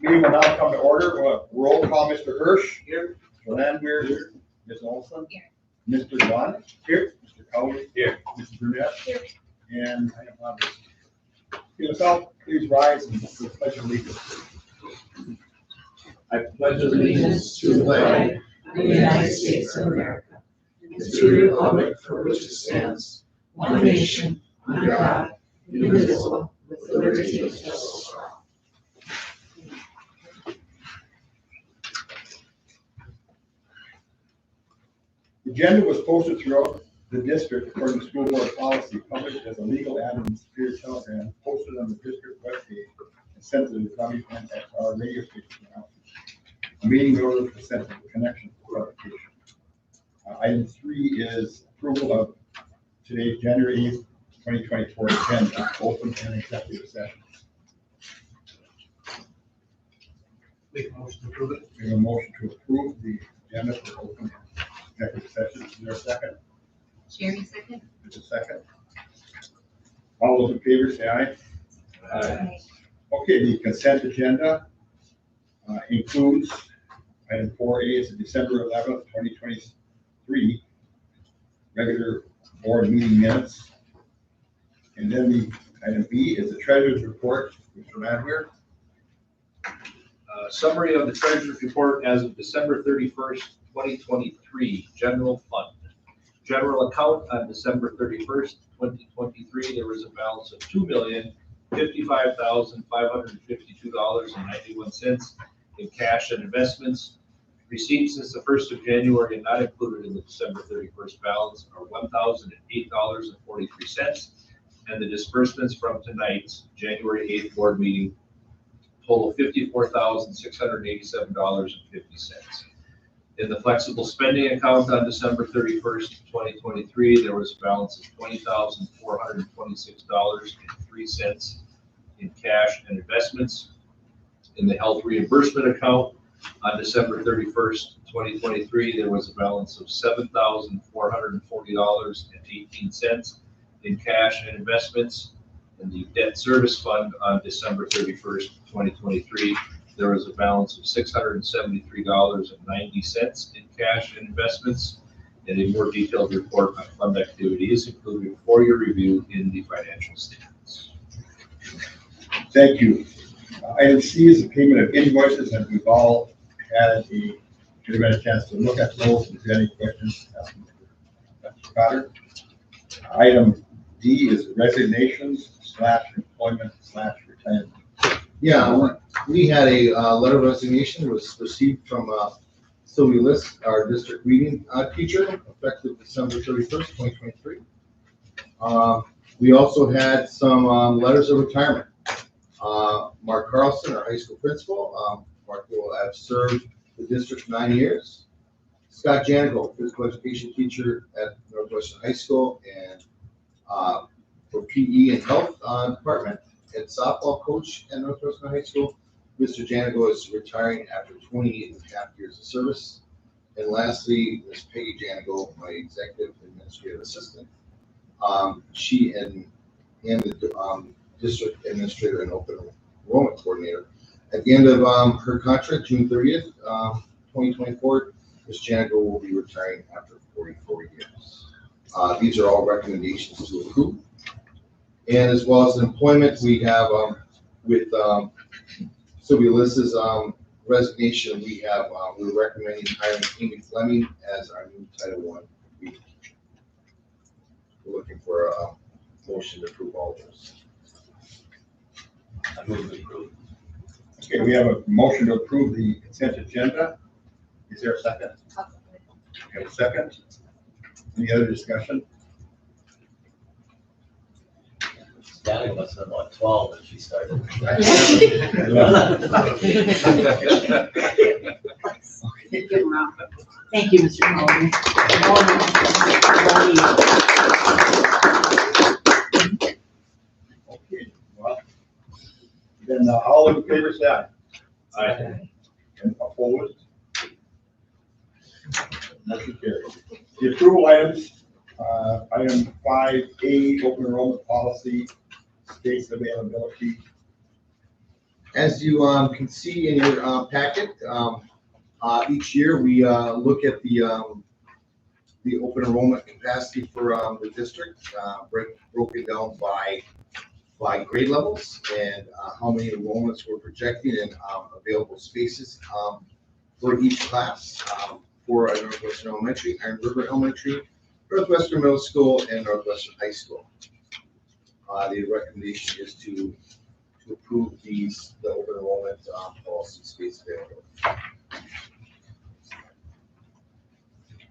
Meeting will now come to order. We'll have roll call, Mr. Hirsch. Here. Mr. Landwehr. Here. Ms. Olson. Here. Mr. Vaughn. Here. Mr. Cowley. Here. Mrs. Burnett. Here. And I am Robert. Yourself, please rise and do the pledge of allegiance. I pledge allegiance to the flag of the United States of America, and to the republic for which it stands, one nation, under God, indivisible, with liberty and justice for all. The agenda was posted throughout the district according to school board policy, published as a legal ad in the Superior Telegram, posted on the district webpage, and sent to the county contact our radio station. A meeting notice was sent to the connection for publication. Item 3 is approval of today's January 8th, 2024 agenda, open and executive sessions. Make a motion to approve it. We have a motion to approve the agenda for open and executive sessions. Is there a second? Jeremy, second. There's a second. All those in favor say aye. Aye. Okay, the consent agenda includes item 4A is the December 11th, 2023 regular board meeting minutes. And then the item B is the treasurer's report. Mr. Landwehr. Summary of the treasurer's report as of December 31st, 2023, general fund. General account on December 31st, 2023, there was a balance of $2,055,552.91 in cash and investments. Receipts since the 1st of January and not included in the December 31st balance are $1,008.43. And the disbursements from tonight's January 8th board meeting total $54,687.50. In the flexible spending account on December 31st, 2023, there was a balance of $20,426.03 in cash and investments. In the health reimbursement account on December 31st, 2023, there was a balance of $7,440.18 in cash and investments. In the debt service fund on December 31st, 2023, there was a balance of $673.90 in cash and investments. And a more detailed report on fund activity is included for your review in the financial statements. Thank you. Item C is the payment of invoices, and we've all had should have had a chance to look at those. If you have any questions, ask Mr. Cotter. Item D is resignations/employment/retirement. Yeah, we had a letter of resignation was received from Sylvia List, our district reading teacher, effective December 31st, 2023. We also had some letters of retirement. Mark Carlson, our high school principal. Mark will have served the district 9 years. Scott Janigo, physical education teacher at Northwestern High School, and for PE and health department. And softball coach at Northwestern High School. Mr. Janigo is retiring after 28.5 years of service. And lastly, Ms. Peggy Janigo, my executive administrative assistant. She and the district administrator and open enrollment coordinator. At the end of her contract, June 30th, 2024, Ms. Janigo will be retiring after 44 years. These are all recommendations to approve. And as well as employment, we have with Sylvia List's resignation, we're recommending hiring Amy Fleming as our new Title I reading teacher. We're looking for a motion to approve all of those. I move to approve. Okay, we have a motion to approve the consent agenda. Is there a second? We have a second. Any other discussion? Scotty must have been about 12 when she started. Thank you, Mr. Mullen. Okay, well, then all in favor say aye. Aye. And opposed? Motion carries. The approval items, item 5A, open enrollment policy, states availability. As you can see in your packet, each year we look at the open enrollment capacity for the district, broken down by grade levels and how many enrollments we're projecting and available spaces for each class for Northwestern Elementary, Iron River Elementary, Northwestern Middle School, and Northwestern High School. The recommendation is to approve the open enrollment policy space available.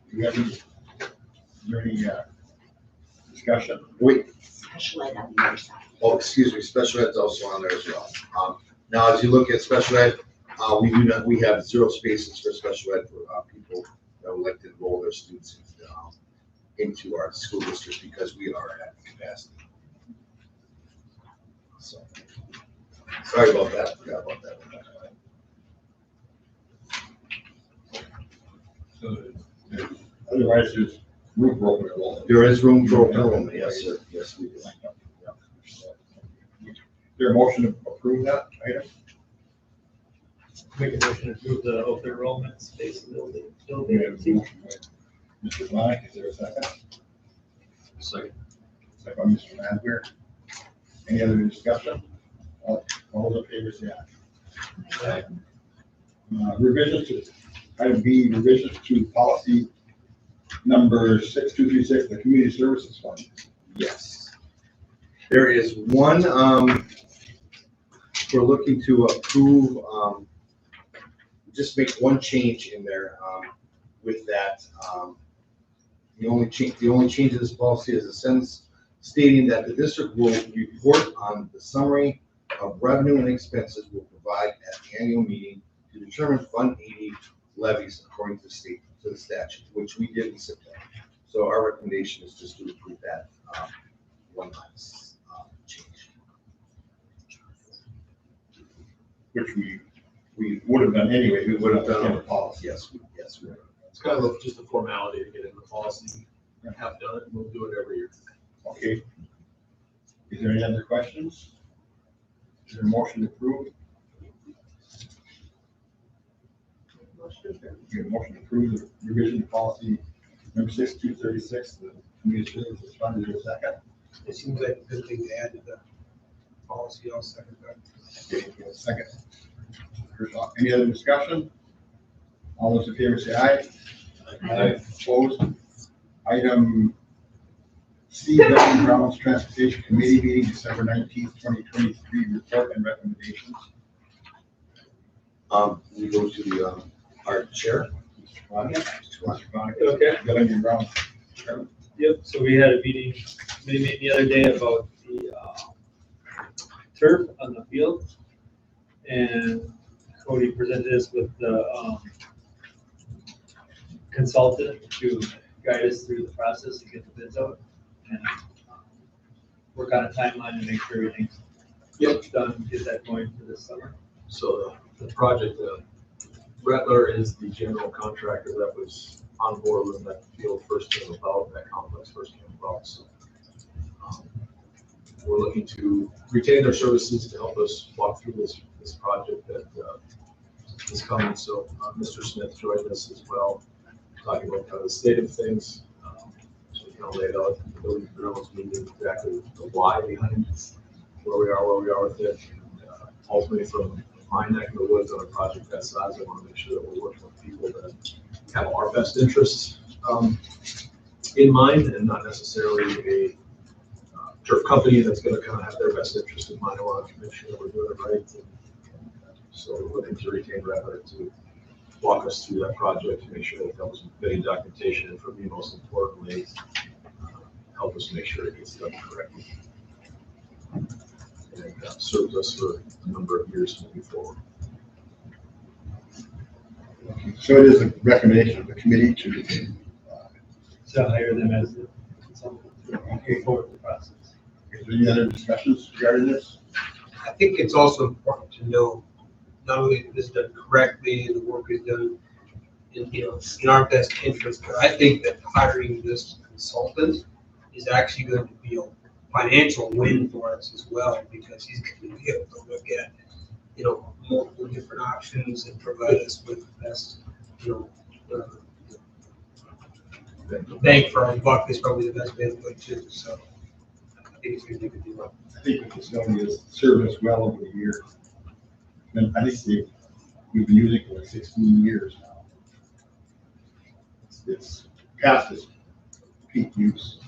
Do you have any, is there any discussion? Wait, Special ed on the other side. oh, excuse me, special ed's also on there as well. Now, as you look at special ed, we have 0 spaces for special ed for people that would like to enroll their students into our school district because we are at capacity. So, sorry about that, forgot about that. So, otherwise, there's room for open enrollment. There is room for open enrollment, yes, sir, yes, we do. Is there a motion to approve that item? Make a motion to approve the open enrollment space building. We have a motion by Mr. Black, is there a second? Second. Second by Mr. Masberry. Any other discussion? All those in favor say aye. Revisions to, item B, revisions to policy number 6236, the community services fund. Yes. There is one, we're looking to approve, just make one change in there, with that. The only change to this policy is a sentence stating that the district will report on the summary of revenue and expenses will provide at the annual meeting to determine Fund 80 levies according to the statute, which we did in September. So our recommendation is just to approve that one last change. Which we would have done anyway, we would have done Done. the policy. Yes, we are. It's kind of just a formality to get in the policy. Have done it, and we'll do it every year. Okay. Is there any other questions? Is there a motion to approve? We have a motion to approve the revision to policy number 6236, the community services fund. Is there a second? It seems like a good thing to add to the policy. I'll second that. Okay, we have a second. Any other discussion? All those in favor say aye. Aye. Opposed? Item C, Veteran Grounds Transportation Committee meeting, December 19th, 2023, report and recommendations. We go to the our chair. Mr. Bonner. Okay. Veteran Grounds. Yep, so we had a meeting the other day about the turf on the field. And Cody presented us with the consultant to guide us through the process and get the bids out. And work on a timeline to make sure everything's done, get that going for this summer. So the project, Rattler is the general contractor that was on board when that field first came about, that complex first came about. So we're looking to retain their services to help us walk through this project that is coming. So Mr. Smith joined us as well, talking about kind of the state of things. So we kind of laid out the building grounds meeting exactly the why behind where we are with it. And, ultimately, from my neck of the woods on a project that size, I want to make sure that we're working with people that have our best interests in mind, and not necessarily a turf company that's going to kind of have their best interest in mind. I want to make sure that we're doing it right. And so we're looking to retain Rattler to walk us through that project, to make sure that it helps with bidding documentation, and for me, most importantly, help us make sure it gets done correctly. And serves us for a number of years moving forward. So it is a recommendation of the committee To hire them as the consultant to move forward with the process. is there any other discussions regarding this? I think it's also important to know not only is this done correctly and the work is done in our best interest, but I think that hiring this consultant is actually going to be a financial win for us as well, because he's going to be able to look at multiple different options and provide us with the best, bang for our buck is probably the best way to put it too, so I think it's gonna be a good deal. I think the facility has served us well over the years. And I think we've been using it for like 16 years now. It's past its peak use.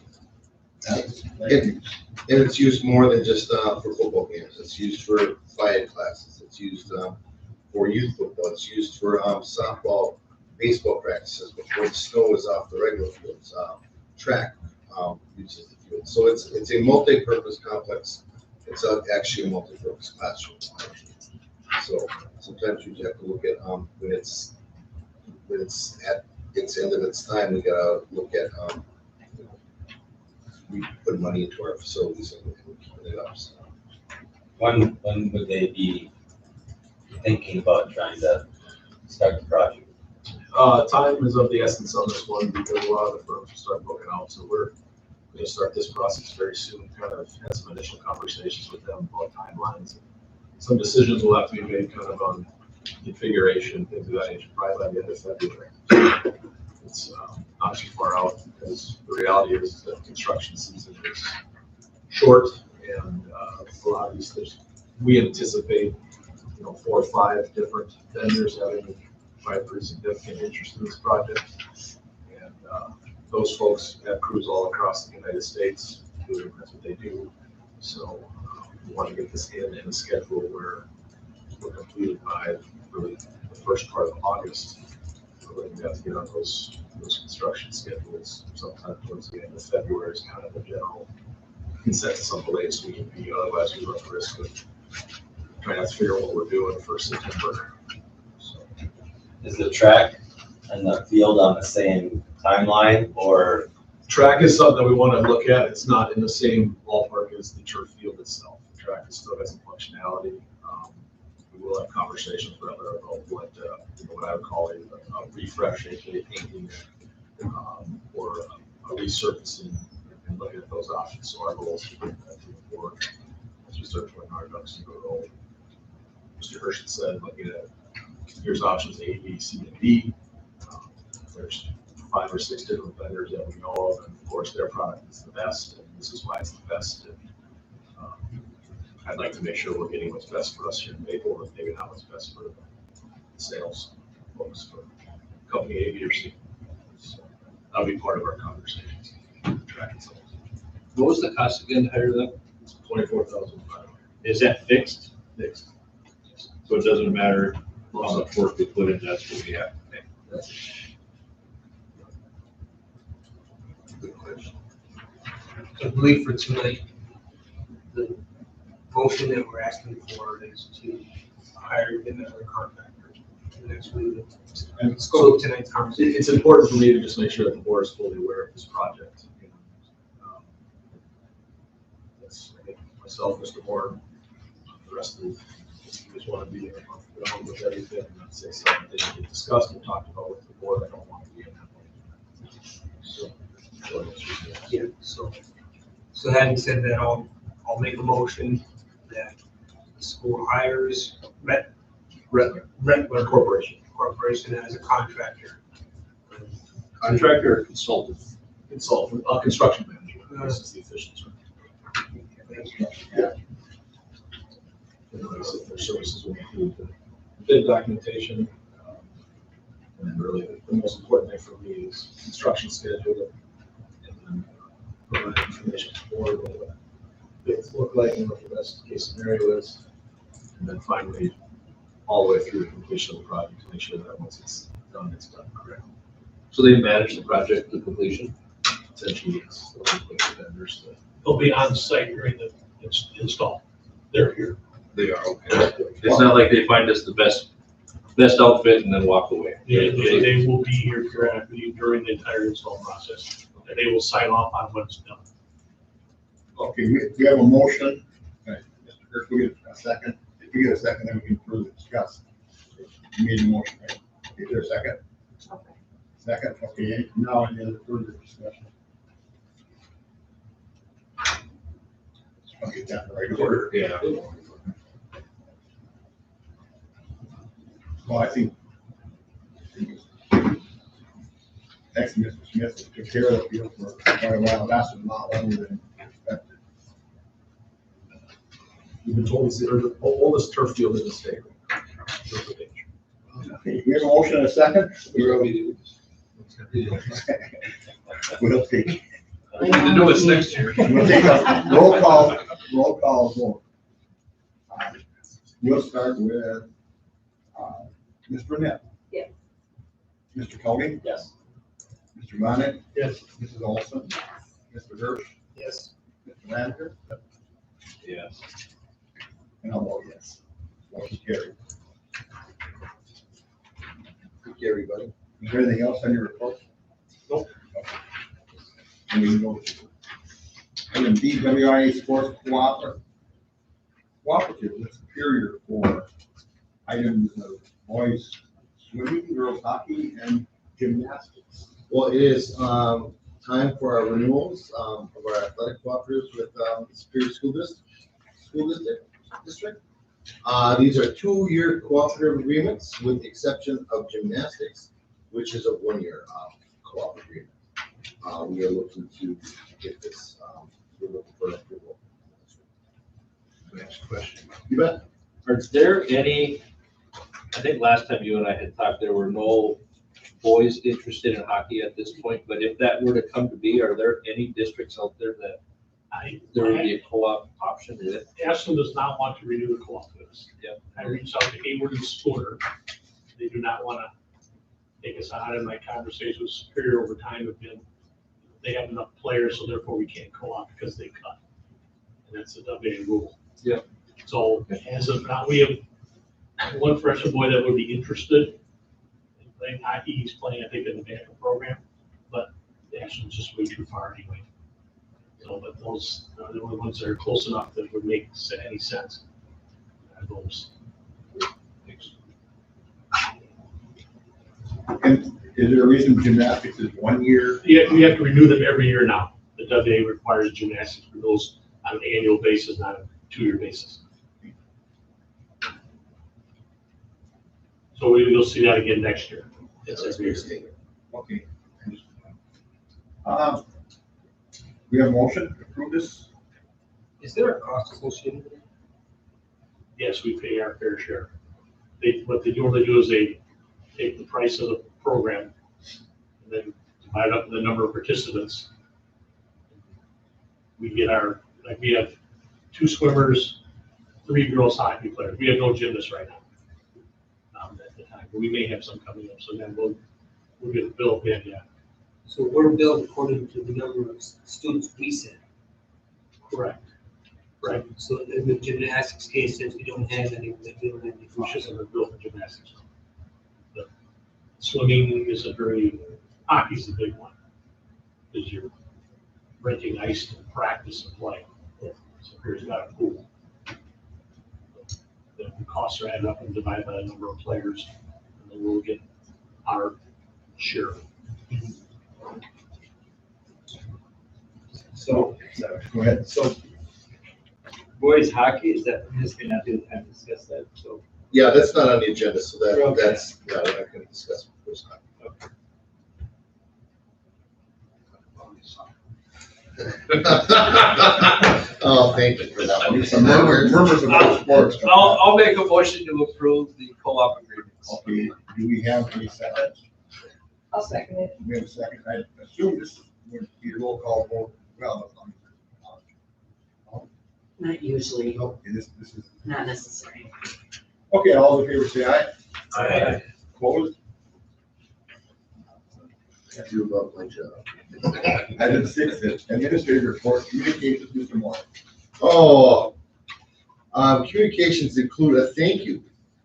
Past its planned use. And it's used more than just for football games. It's used for FIAD classes. It's used for youth football. It's used for softball, baseball practices before the snow is off the regular fields. Track uses the field. So it's a multi-purpose complex. It's actually a multi-purpose classroom. So sometimes you have to look at when it's at its end of its time. We gotta look at we put money into our facilities and keeping it up. So. When would they be thinking about trying to start the project? Time is of the essence on this one because a lot of the firms will start booking out. So we're going to start this process very soon. Kind of had some initial conversations with them about timelines. Some decisions will have to be made kind of on configuration, things of that nature, probably by the end of February. It's not too far out because the reality is that construction season is short and a lot of these things, we anticipate 4 or 5 different vendors having quite pretty significant interest in this project. And those folks have crews all across the United States doing that's what they do. So we want to get this in a schedule where we're completed by really the first part of August. We're going to have to get on those construction schedules sometime towards the end of February is kind of the general consensus on the latest we can be. Otherwise, we run the risk of trying to figure out what we're doing for September. So. Is the track and the field on the same timeline, or? Track is something that we want to look at. It's not in the same ballpark as the turf field itself. The track still has some functionality. We will have conversations about what I would call a refresh, a painting, or a resurfacing, and looking at those options. So our goal is to bring that to the board as we start putting our ducks in a row. Mr. Hirsch said, looking at here's options A, B, C, and D. There's 5 or 6 different vendors that we know of, and of course their product is the best, and this is why it's the best. And, I'd like to make sure we're getting what's best for us here in Maple, and maybe not what's best for the sales folks for company A, B, or C. So that'll be part of our conversations. Track itself. What was the cost again to hire them? It's $24,500. Is that fixed? Fixed. So it doesn't matter how much work we put in, that's what we have to pay. That's it. Good question. I believe for tonight, the motion that we're asking for is to hire another contractor. Next week. And scope tonight's conversation. It's important for me to just make sure that the board is fully aware of this project. That's, I think, myself, Mr. Moore, the rest of the, just want to be on with everything and not say something that didn't get discussed and talked about with the board. I don't want to be in that. So, Yeah, so having said that, I'll make a motion that the school hires Redler Corporation as a contractor. Contractor or consultant? consultant, construction manager. This is the official term. And like I said, their services will include the bid documentation. And then really the most important thing for me is construction schedule. And then provide information for what bids look like and what the best case scenario is. And then finally, all the way through the completion of the project to make sure that once it's done correctly. So they manage the project to completion? Essentially, yes. They'll work with the vendors to- They'll be on site during the install. They're here. They are okay. It's not like they find us the best outfit and then walk away. They will be here during the entire install process, and they will sign off on what's done. Okay, we have a motion. Mr. Kirk, we get a second. If we get a second, then we can further discuss. You made the motion, right? Is there a second? Okay. Second, okay, now any other further discussion? Just want to get that in the right order. Yeah. Well, I think next, Mr. Smith took care of the field for quite a while. That's a lot longer than expected. We've been told it's the oldest turf field in the state. Okay, we have a motion and a second. You're gonna be We'll take, We need to do this next year. we'll take a roll call vote. We'll start with, Ms. Burnett. Yes. Mr. Cody. Yes. Mr. Bonnet. Yes. Mrs. Olson. Mr. Hirsch. Yes. Mr. Lancaster. Yes. And I'll vote yes. Motion carried. Thank you, everybody. Is there anything else on your report? Nope. And we can go to item B, WIA Sports Cooperative with Superior for items of boys swimming, girls hockey, and gymnastics. Well, it is time for our renewals of our athletic cooperatives with the Superior School District. These are 2-year cooperative agreements with the exception of gymnastics, which is a 1-year cooperative agreement. We are looking to get this, we're looking for approval. Next question. You bet. Is there any, I think last time you and I had talked, there were no boys interested in hockey at this point, but if that were to come to be, are there any districts out there that there would be a co-op option with? Ashland does not want to renew the co-op with us. Yep. I reached out to Hayward and Spooner. They do not want to take us on, and my conversations with Superior over time have been, they have enough players, so therefore we can't co-op because they cut. And that's a WA rule. Yep. So as of now, we have one freshman boy that would be interested in playing hockey. He's playing, I think, in the backup program, but Ashland's just way too far anyway. So, but those are the only ones that are close enough that would make any sense. Those. And is there a reason gymnastics is 1 year? Yeah, we have to renew them every year now. The WA requires gymnastics renewals on an annual basis, not a 2-year basis. So you'll see that again next year. It's every year. Okay. We have a motion to approve this? Is there a cost associated with it? Yes, we pay our fair share. What they normally do is they take the price of the program and then divide up the number of participants. We get like we have 2 swimmers, 3 girls hockey players. We have no gymnasts right now. At the time, but we may have some coming up, so then we'll get a bill in, yeah. So we're billed according to the number of students we send. Correct. Right. So in the gymnastics case, since we don't have any, we don't have any We should costs. have a bill for gymnastics. But swimming isn't very, hockey's the big one. Because you're renting ice to practice and play. So here's got a pool. The costs are added up and divided by the number of players, and then we'll get our share. So, Go ahead. So boys hockey, is that, we're just gonna have to kind of discuss that, so. Yeah, that's not on the agenda, so Okay. that's, yeah, we're not going to discuss it first time. Oh, thank you for that one. Some murmurs about sports. I'll make a motion to approve the co-op agreements. Okay, do we have any seconds? I'll second it. We have a second. I assume this would be a roll call vote. Well, Not usually, okay, this is, not necessary. okay, all in favor, say aye. Aye. Opposed? You love my job. Item 6, administrative report, communications, Mr. Moore. Oh, communications include a thank you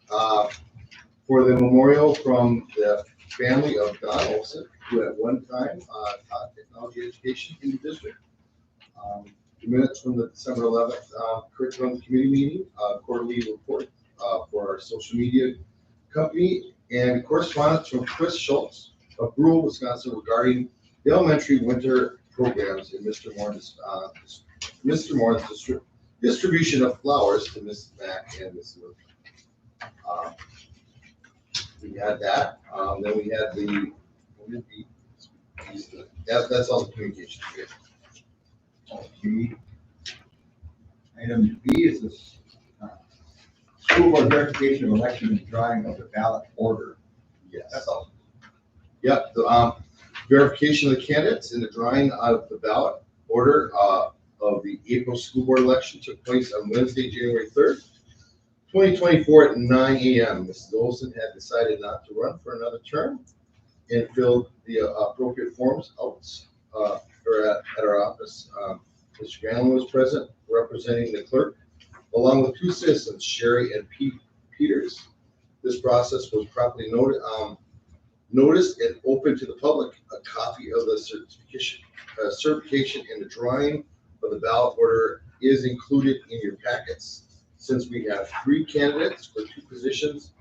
for the memorial from the family of Don Olson, who at one time taught technology education in the district. The minutes from the December 11th curriculum committee meeting, quarterly report for our social media company, and correspondence from Chris Schultz of Brule, Wisconsin, regarding the elementary winter programs in Mr. Moore's distribution of flowers to Mrs. Mack and Mrs. Lewis. We had that, then we had that's all the communication. Okay. Item B is this, school board verification of election and drawing of the ballot order. Yes. That's all. Yep, the verification of the candidates and the drawing of the ballot order of the April school board election took place on Wednesday, January 3rd, 2024 at 9 a.m. Mrs. Olson had decided not to run for another term and filled the appropriate forms out at our office. Mr. Gallon was present representing the clerk, along with two citizens, Sherry and Pete Peters. This process was properly noticed and open to the public. A copy of the certification and the drawing of the ballot order is included in your packets. Since we have 3 candidates for 2 positions,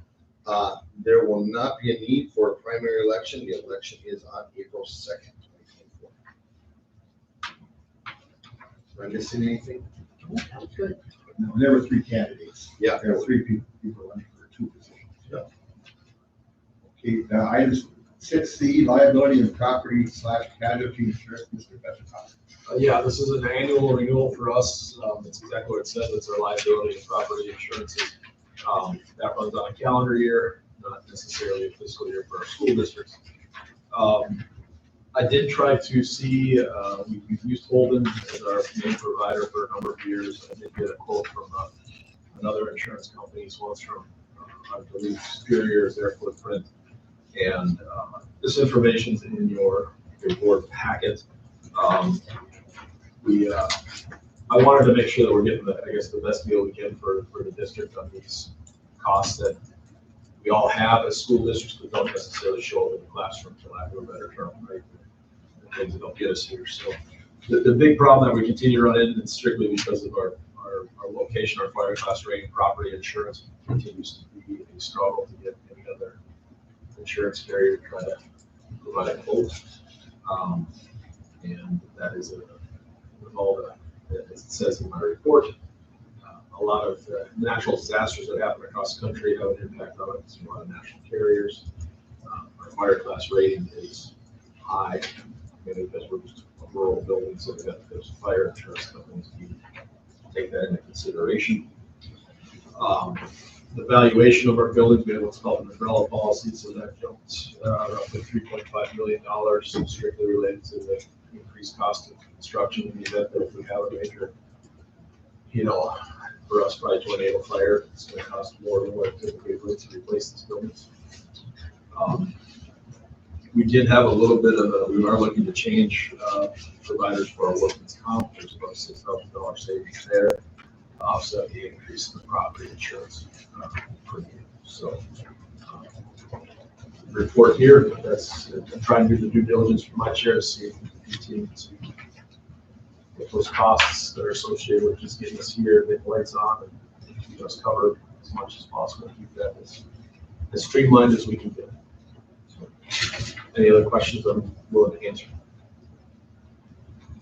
there will not be a need for a primary election. The election is on April 2nd, 2024. Am I missing anything? Good. No, there were 3 candidates. Yeah. There were 3 people running for 2 positions. Yeah. Okay, items 6C, liability and property / casualty insurance, Mr. Bettencock. Yeah, this is an annual renewal for us. It's exactly what it says. It's our liability and property insurances. That runs on a calendar year, not necessarily a fiscal year for our school districts. I did try to see, we've used Holden as our main provider for a number of years. I did get a quote from another insurance company, one's from, I believe, Superior is their footprint. And this information's in your board packet. I wanted to make sure that we're getting the best deal we can for the district on these costs that we all have as school districts, but don't necessarily show up in the classroom, for lack of a better term, right? The things that don't get us here. So the big problem that we continue to run into is strictly because of our location, our fire class rating, property insurance continues to be a struggle to get any other insurance carrier to try to provide a quote. And that is with all the, as it says in my report, a lot of natural disasters that happen across the country have an impact on it. It's a lot of national carriers. Our fire class rating is high, because we're just a rural building, so there's fire insurance companies need to take that into consideration. The valuation of our buildings, we have what's called an umbrella policy, so that jumped roughly $3.5 million, strictly related to the increased cost of construction in the event that if we have a major, for us, probably tornado fire, it's going to cost more than what it typically would to replace these buildings. We did have a little bit of we are looking to change providers for our workman's comp. There's about $6,000 savings there, offset the increase in the property insurance premium. So, report here, that's trying to do the due diligence for my chair to see if we can continue to get those costs that are associated with just getting us here, get lights on, and keep us covered as much as possible, keep that as streamlined as we can get. So, any other questions I'm willing to answer?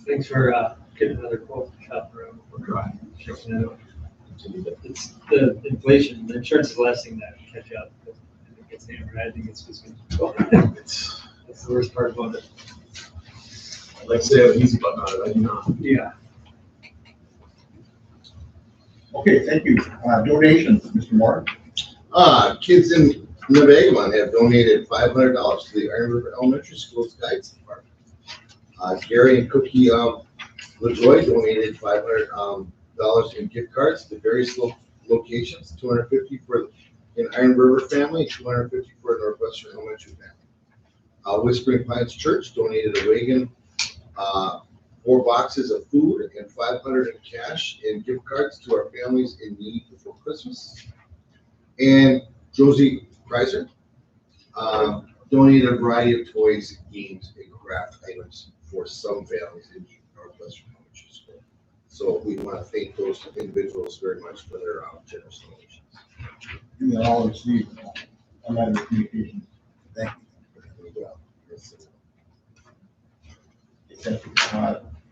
Thanks for getting another quote from shop around. We're trying. It's the inflation, the insurance is the last thing that can catch up. If it gets hammered, I think it's just gonna, that's the worst part about it. I'd like to say I have an easy button on it, I do not. Yeah. Okay, thank you. Donations, Mr. Moore. Kids in Nevagamon have donated $500 to the Iron River Elementary School's Guides Department. Gary and Cookie LaJoy donated $500 in gift cards to various locations, $250 for an Iron River family, $250 for a Northwestern Elementary family. Whispering Pines Church donated a wagon, 4 boxes of food, and $500 in cash and gift cards to our families in need before Christmas. And Josie Kreiser donated a variety of toys, games, and craft items for some families in need of Northwestern Elementary School. So we want to thank those individuals very much for their generous donations. You will all receive a letter of communication. Thank you.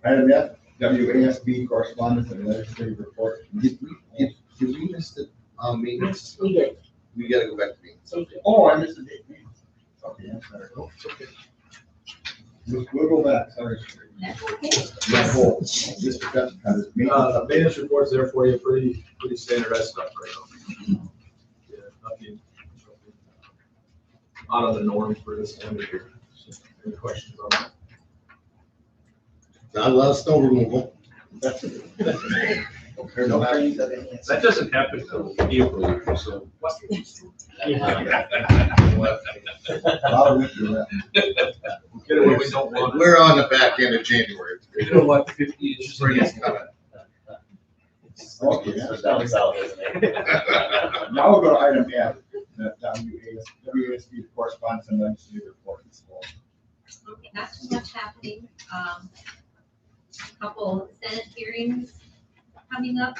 Item F, WASB correspondence and legislative report. Did we miss the maintenance? We did. we gotta go back to meetings. Oh, I missed the date. Okay, I'm sorry. Oh, it's okay. We'll go back, sorry. That's okay. That whole, Mr. Petticoat is me. Maintenance report's there for you, pretty standardized stuff right now. Yeah, nothing out of the norm for this time of year. So, any questions on that? Not a lot of snow removal. Okay, no questions of any. That doesn't happen until April, so. A lot of winter left. We'll get it when we don't want it. We're on the back end of January. You know what, 50 inches. Spring is coming. Okay, So that's down south, isn't it? now we'll go to item F, the WASB correspondence and legislative reports. Okay, not too much happening. Couple Senate hearings coming up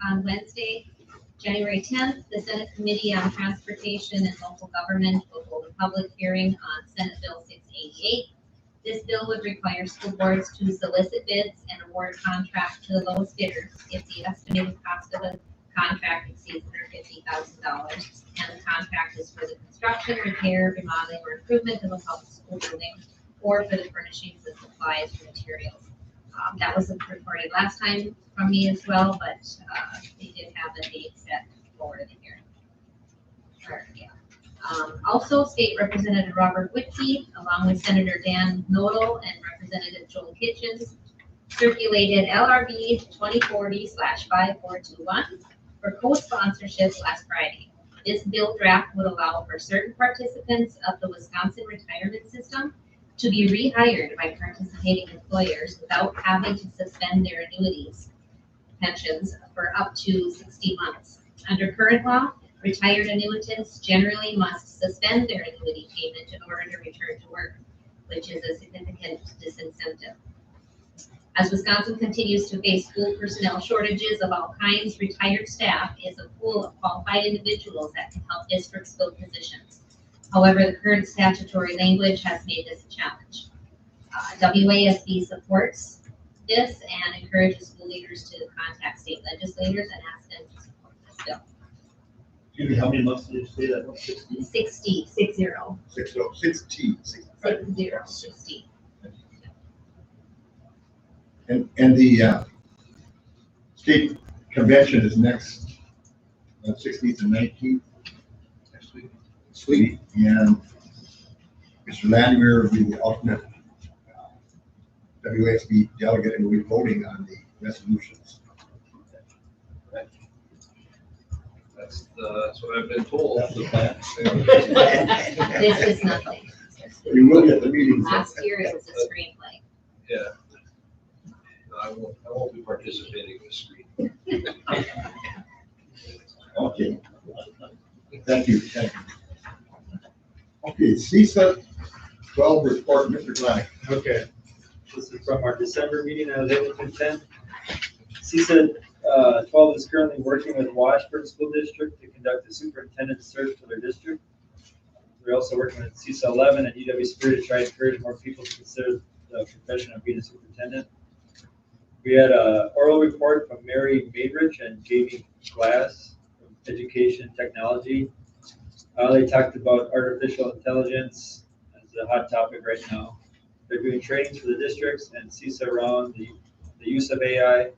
on Wednesday, January 10th. The Senate Committee on Transportation and Local Government will hold a public hearing on Senate Bill 688. This bill would require school boards to solicit bids and award contracts to the lowest bidders if the estimated cost of a contract exceeds $150,000, and the contract is for the construction, repair, remodeling, or improvement of a public school building, or for the furnishings of supplies or materials. That was reported last time from me as well, but they did have a date set for the hearing. Also, State Representative Robert Whitby, along with Senator Dan Nodal and Representative Joel Kitchens, circulated LRB 2040/5421 for co-sponsorship last Friday. This bill draft would allow for certain participants of the Wisconsin retirement system to be rehired by participating employers without having to suspend their annuities pensions for up to 60 months. Under current law, retired annuitants generally must suspend their annuity payment in order to return to work, which is a significant disincentive. As Wisconsin continues to face school personnel shortages of all kinds, retired staff is a pool of qualified individuals that can help districts fill positions. However, the current statutory language has made this a challenge. WASB supports this and encourages school leaders to contact state legislators and ask them to support this bill. Excuse me, how many months did you say that was? 60? 60. 60. And the state convention is next, 16th and 19th. Next week. Sweet. And Mr. Lanier will be the alternate WASB delegate and we'll be voting on the resolutions. That's what I've been told. That's the plan. This is nothing. You will get the meetings. Last year it was a screenplay. Yeah. No, I won't be participating in the screen. Okay. Thank you. Okay, CSA 12 report, Mr. Glenn. Okay. This is from our December meeting on April 10th. CSA 12 is currently working with Washburn School District to conduct a superintendent search for their district. We're also working with CSA 11 and UW Superior to try to encourage more people to consider the profession of being a superintendent. We had an oral report from Mary Maidrich and Jamie Glass from Education Technology. They talked about artificial intelligence as a hot topic right now. They're doing trainings for the districts and CISA around the use of AI.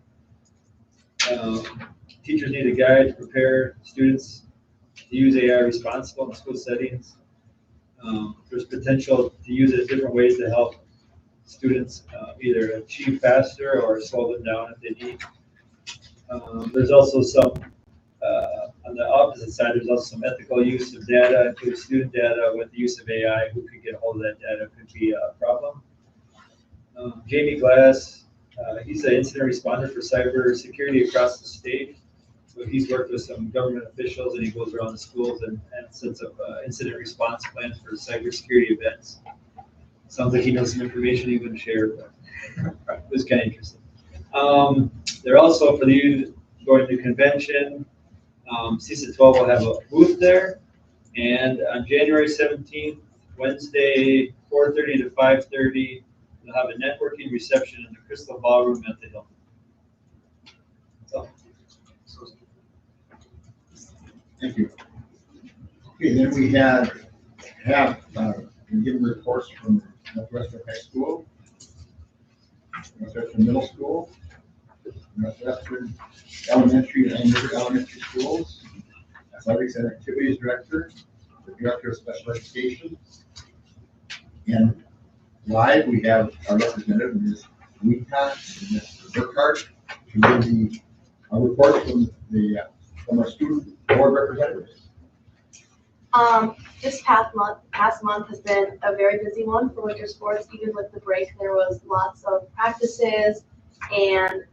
Teachers need a guide to prepare students to use AI responsible in school settings. There's potential to use it in different ways to help students either achieve faster or slow them down if they need. There's also some, on the opposite side, there's also some ethical use of data, including student data with the use of AI. Who could get a hold of that data could be a problem. Jamie Glass, he's an incident responder for cyber security across the state. So he's worked with some government officials and he goes around the schools and sets up incident response plans for cybersecurity events. Sounds like he knows some information he wouldn't share, but it was kind of interesting. They're also, for the youth going to convention, CISA 12 will have a booth there. And on January 17th, Wednesday, 4:30 to 5:30, we'll have a networking reception in the Crystal Ballroom at the Hilton. So. Thank you. Okay, then we have been given reports from Northwestern High School, Northwestern Middle School, Northwestern Elementary and Middle Elementary Schools, Athletics and Activities Director, the Director of Special Education. And live, we have our representative, Ms. Weekat and Ms. Burkhart, to give a report from our student board representatives. This past month has been a very busy one for winter sports. Even with the break, there was lots of practices, and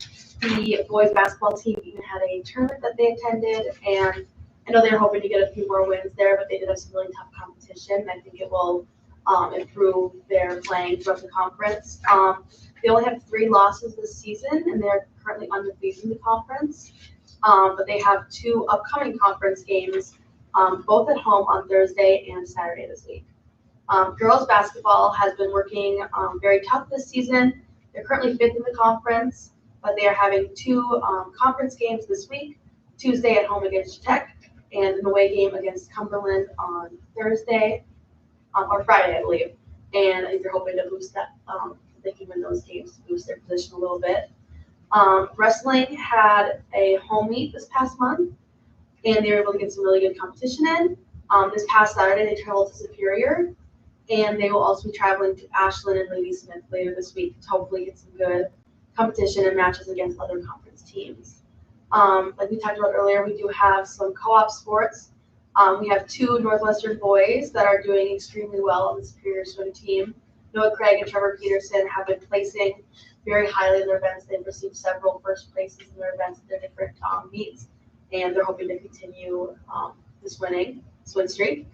the boys basketball team even had a tournament that they attended. And I know they're hoping to get a few more wins there, but they did have some really tough competition. And I think it will improve their playing throughout the conference. They only have 3 losses this season, and they're currently undefeated in the conference. But they have 2 upcoming conference games, both at home on Thursday and Saturday this week. Girls basketball has been working very tough this season. They're currently 5th in the conference, but they are having 2 conference games this week, Tuesday at home against Tech and an away game against Cumberland on Thursday, or Friday, I believe. And I think they're hoping to boost that, they can win those games to boost their position a little bit. Wrestling had a home meet this past month, and they were able to get some really good competition in. This past Saturday, they traveled to Superior, and they will also be traveling to Ashland and Lady Smith later this week to hopefully get some good competition and matches against other conference teams. Like we talked about earlier, we do have some co-op sports. We have 2 Northwestern boys that are doing extremely well on the Superior swim team. Noah Craig and Trevor Peterson have been placing very highly in their events. They've received several first places in their events at their different meets, and they're hoping to continue this swim streak.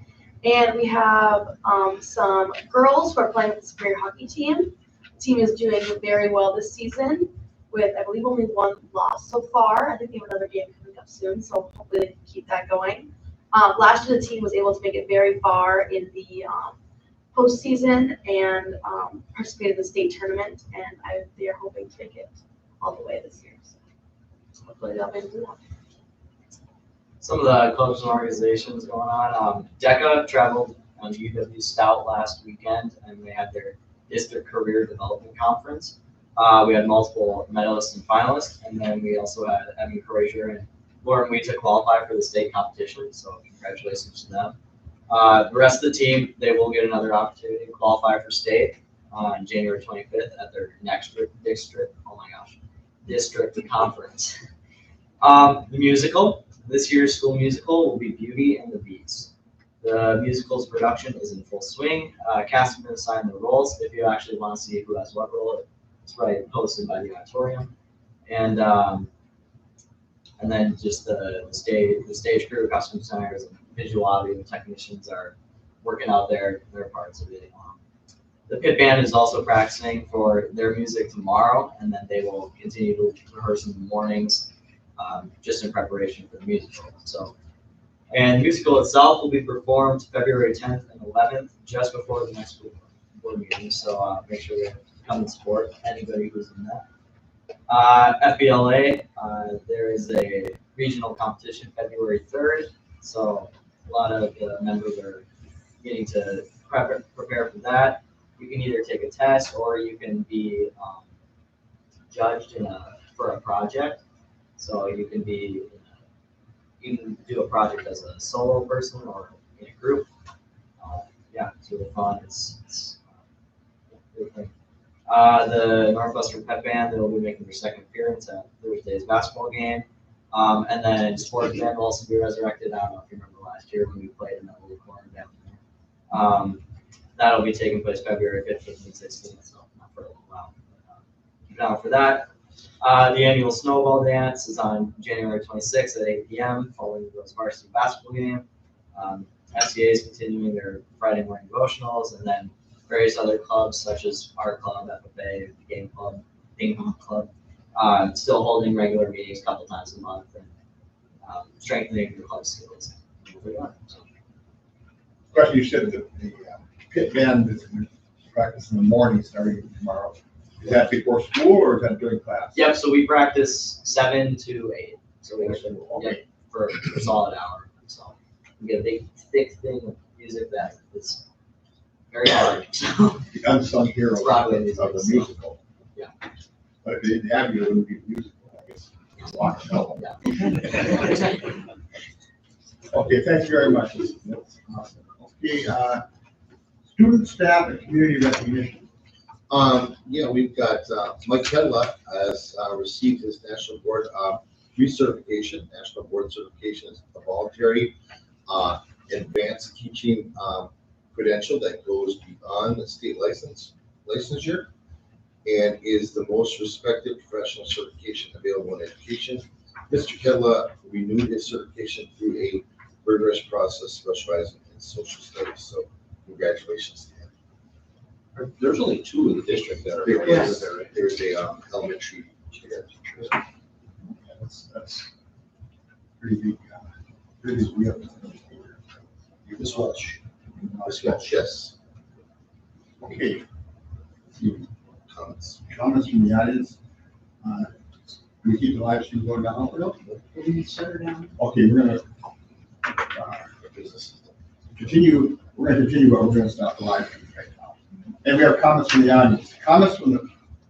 And we have some girls who are playing with the Superior hockey team. The team is doing very well this season with, I believe, only 1 loss so far. I think they have another game coming up soon, so hopefully they can keep that going. Last year, the team was able to make it very far in the postseason and participated in the state tournament, and they are hoping to make it all the way this year. So hopefully they'll be able to do that. Some of the clubs and organizations going on. DECA traveled on the UW Stout last weekend, and they had their district career development conference. We had multiple medalists and finalists, and then we also had Evan Crozier and Lauren Wheat to qualify for the state competition, so congratulations to them. The rest of the team, they will get another opportunity to qualify for state on January 25th at their next district conference. The musical, this year's school musical will be Beauty and the Beast. The musical's production is in full swing. Cast has been assigned the roles. If you actually want to see who has what role, it's right posted by the auditorium. And then just the stage crew, costume designers, and visual audio technicians are working out their parts of it. The pit band is also practicing for their music tomorrow, and then they will continue to rehearse in the mornings, just in preparation for the musical. So, and the musical itself will be performed February 10th and 11th, just before the next board meeting. So make sure you come and support anybody who's in that. FBLA, there is a regional competition February 3rd, so a lot of the members are getting to prepare for that. You can either take a test or you can be judged for a project. So you can do a project as a solo person or in a group. Yeah, it's really fun. It's really fun. The Northwestern Pep Band, they'll be making their second appearance at Thursday's basketball game. And then Sports Band will also be resurrected. I don't know if you remember last year when we played in that little corner down there. That'll be taking place February 15th and 16th, so not for a little while. Keep an eye out for that. The annual Snowball Dance is on January 26th at 8 p.m. following the girls' varsity basketball game. FCA is continuing their Friday morning devotionals, and then various other clubs such as Art Club, FFA, the Game Club, Ping Pong Club, still holding regular meetings a couple times a month and strengthening the club skills. Question, you said that the pit band is practice in the morning starting tomorrow. Is that before school or is that during class? Yep, so we practice 7 to 8. So we actually for a solid hour. So we get a big thick thing of music that is very hard, so. The unsung hero Broadway of music, the so. musical. Yeah. But if they didn't have you, it wouldn't be musical, I guess. Watch, no. Okay, thank you very much. That's awesome. Okay, student, staff, and community recognition. Yeah, we've got, Mike Kedla has, received his national board, recertification, national board certification as a voluntary, advanced teaching, credential that goes beyond the state licensure and is the most respected professional certification available in education. Mr. Kedla renewed his certification through a rigorous process specializing in social studies, so congratulations to him. There's only two in the district that are. There's a elementary chair teacher. That's pretty big, pretty big deal. This Welsh. This Welsh, yes. Okay, Comments? comments from the audience? We keep the live stream going down? We shut her down. Okay, we're gonna continue, but we're gonna stop the live stream right now. And we have comments from the audience. Comments from the